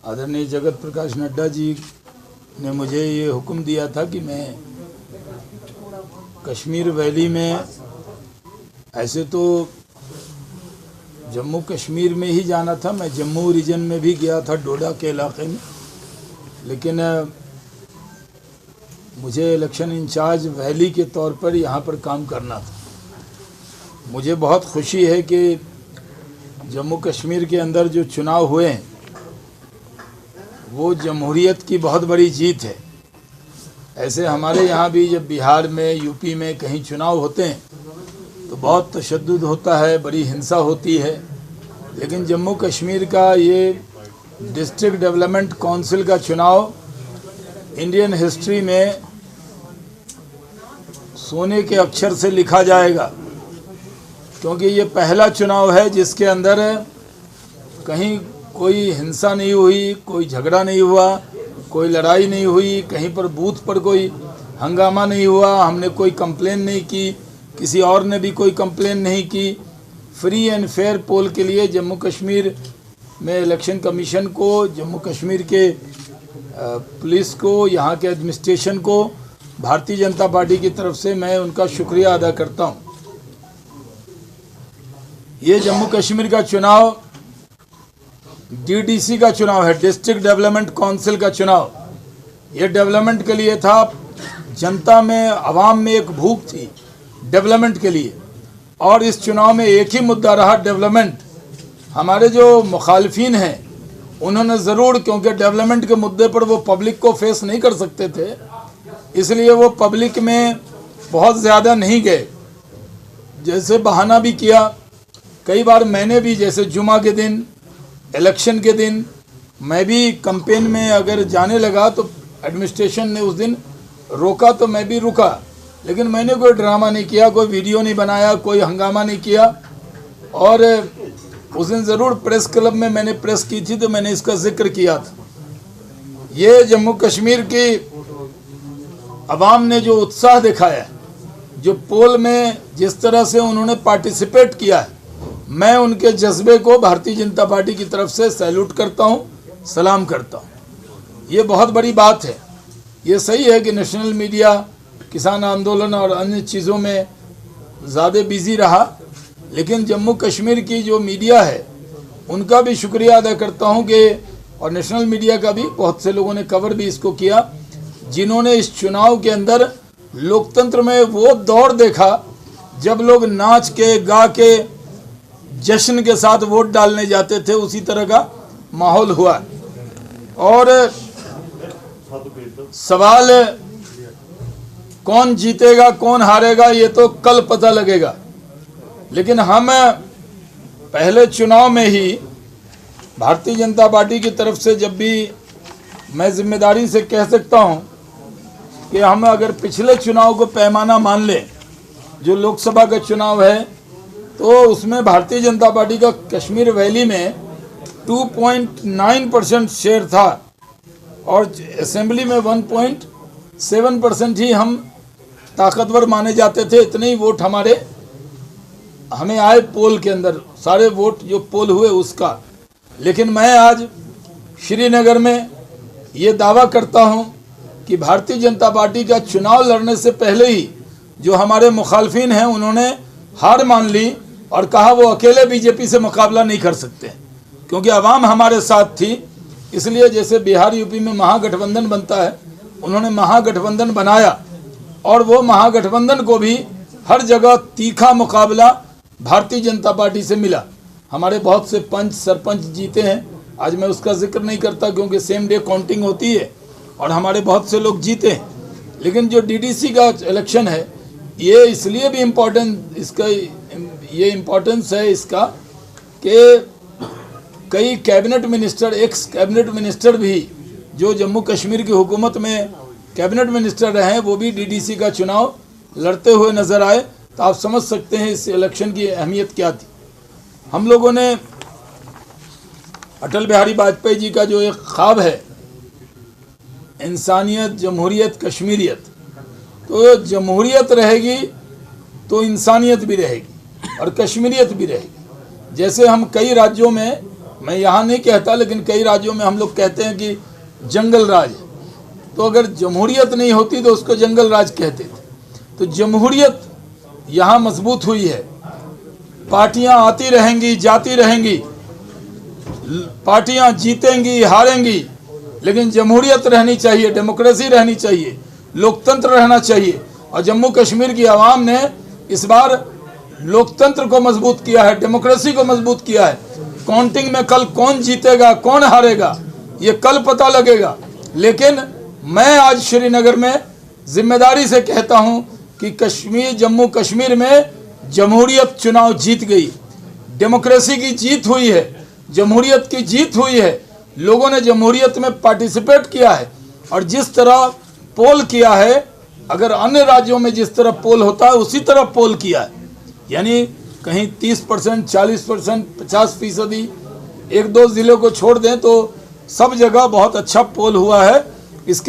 आदरणीय जगत प्रकाश नड्डा जी ने मुझे ये हुक्म दिया था कि मैं कश्मीर वैली में, ऐसे तो जम्मू कश्मीर में ही जाना था, मैं जम्मू रीजन में भी गया था, डोडा के इलाके में, लेकिन मुझे इलेक्शन इंचार्ज वैली के तौर पर यहाँ पर काम करना था। मुझे बहुत खुशी है कि जम्मू कश्मीर के अंदर जो चुनाव हुए हैं वो जमहूरियत की बहुत बड़ी जीत है। ऐसे हमारे यहाँ भी जब बिहार में, यूपी में कहीं चुनाव होते हैं तो बहुत तशद्दुद होता है, बड़ी हिंसा होती है, लेकिन जम्मू कश्मीर का ये डिस्ट्रिक्ट डेवलपमेंट काउंसिल का चुनाव इंडियन हिस्ट्री में सोने के अक्षर से लिखा जाएगा, क्योंकि ये पहला चुनाव है जिसके अंदर कहीं कोई हिंसा नहीं हुई, कोई झगड़ा नहीं हुआ, कोई लड़ाई नहीं हुई, कहीं पर बूथ पर कोई हंगामा नहीं हुआ, हमने कोई कंप्लेन नहीं की, किसी और ने भी कोई कंप्लेन नहीं की। फ्री एंड फेयर पोल के लिए जम्मू कश्मीर में इलेक्शन कमीशन को, जम्मू कश्मीर के पुलिस को, यहाँ के एडमिनिस्ट्रेशन को, भारतीय जनता पार्टी की तरफ से मैं उनका शुक्रिया अदा करता हूँ। ये जम्मू कश्मीर का चुनाव डीडीसी का चुनाव है, डिस्ट्रिक्ट डेवलपमेंट काउंसिल का चुनाव। ये डेवलपमेंट के लिए था। जनता में, आवाम में एक भूख थी डेवलपमेंट के लिए, और इस चुनाव में एक ही मुद्दा रहा, डेवलपमेंट। हमारे जो मुखालिफिन हैं उन्होंने ज़रूर, क्योंकि डेवलपमेंट के मुद्दे पर वो पब्लिक को फेस नहीं कर सकते थे, इसलिए वो पब्लिक में बहुत ज़्यादा नहीं गए। जैसे बहाना भी किया, कई बार मैंने भी, जैसे जुमा के दिन, इलेक्शन के दिन, मैं भी कैंपेन में अगर जाने लगा तो एडमिनिस्ट्रेशन ने उस दिन रोका तो मैं भी रुका, लेकिन मैंने कोई ड्रामा नहीं किया, कोई वीडियो नहीं बनाया, कोई हंगामा नहीं किया। और उस दिन ज़रूर प्रेस क्लब में मैंने प्रेस की थी तो मैंने इसका जिक्र किया था। ये जम्मू कश्मीर की अवाम ने जो उत्साह दिखाया, जो पोल में जिस तरह से उन्होंने पार्टिसिपेट किया है, मैं उनके जज्बे को भारतीय जनता पार्टी की तरफ से सैल्यूट करता हूं, सलाम करता हूं। ये बहुत बड़ी बात है। ये सही है कि नेशनल मीडिया किसान आंदोलन और अन्य चीज़ों में ज़्यादा बिजी रहा, लेकिन जम्मू कश्मीर की जो मीडिया है उनका भी शुक्रिया अदा करता हूं कि, और नेशनल मीडिया का भी, बहुत से लोगों ने कवर भी इसको किया, जिन्होंने इस चुनाव के अंदर लोकतंत्र में वो दौर देखा जब लोग नाच के, गा के, जश्न के साथ वोट डालने जाते थे, उसी तरह का माहौल हुआ। और सवाल कौन जीतेगा कौन हारेगा ये तो कल पता लगेगा, लेकिन हम पहले चुनाव में ही भारतीय जनता पार्टी की तरफ से, जब भी मैं जिम्मेदारी से कह सकता हूं कि हम अगर पिछले चुनाव को पैमाना मान लें, जो लोकसभा का चुनाव है, तो उसमें भारतीय जनता पार्टी का कश्मीर वैली में 2.9% शेयर था और असेंबली में 1.7% ही हम ताकतवर माने जाते थे। इतने ही वोट हमें आए पोल के अंदर, सारे वोट जो पोल हुए उसका। लेकिन मैं आज श्रीनगर में ये दावा करता हूं कि भारतीय जनता पार्टी का चुनाव लड़ने से पहले ही जो हमारे मुखालफिन हैं उन्होंने हार मान ली और कहा वो अकेले बीजेपी से मुकाबला नहीं कर सकते, क्योंकि आवाम हमारे साथ थी। इसलिए जैसे बिहार, यूपी में महागठबंधन बनता है, उन्होंने महागठबंधन बनाया और वो महागठबंधन को भी हर जगह तीखा मुकाबला भारतीय जनता पार्टी से मिला। हमारे बहुत से पंच, सरपंच जीते हैं। आज मैं उसका जिक्र नहीं करता क्योंकि सेम डे काउंटिंग होती है और हमारे बहुत से लोग जीते हैं। लेकिन जो डीडीसी का इलेक्शन है, ये इसलिए भी इम्पोर्टेंस है इसका कि कई cabinet minister, x cabinet minister भी जो जम्मू कश्मीर की हुकूमत में कैबिनेट मिनिस्टर रहे हैं, वो भी डीडीसी का चुनाव लड़ते हुए नजर आए। तो आप समझ सकते हैं इस इलेक्शन की अहमियत क्या थी। हम लोगों ने अटल बिहारी वाजपेयी जी का जो एक ख्वाब है, इंसानियत, जमहूरियत, कश्मीरियत, तो जमहूरियत रहेगी तो इंसानियत भी रहेगी और कश्मीरियत भी रहेगी। जैसे हम कई राज्यों में मैं यहाँ नहीं कहता, लेकिन कई राज्यों में हम लोग कहते हैं कि जंगल राज। तो अगर जमहूरियत नहीं होती तो उसको जंगल राज कहते थे। तो जमहूरियत यहाँ मजबूत हुई है। पार्टियां आती रहेंगी, जाती रहेंगी, पार्टियां जीतेंगी, हारेंगी, लेकिन जमहूरियत रहनी चाहिए, डेमोक्रेसी रहनी चाहिए, लोकतंत्र रहना चाहिए। और जम्मू कश्मीर की आवाम ने इस बार लोकतंत्र को मजबूत किया है, डेमोक्रेसी को मजबूत किया है। काउंटिंग में कल कौन जीतेगा, कौन हारेगा, ये कल पता लगेगा। लेकिन मैं आज श्रीनगर में जिम्मेदारी से कहता हूं कि कश्मीर, जम्मू कश्मीर में जमहूरियत चुनाव जीत गई, डेमोक्रेसी की जीत हुई है, जमहूरियत की जीत हुई है। लोगों ने जमहूरियत में पार्टिसिपेट किया है। और जिस तरह पोल किया है, अगर अन्य राज्यों में जिस तरह पोल होता है उसी तरह पोल किया है, यानी कहीं 30%, 40%, 50%, एक दो ज़िलों को छोड़ दें तो सब जगह बहुत अच्छा पोल हुआ है। इसके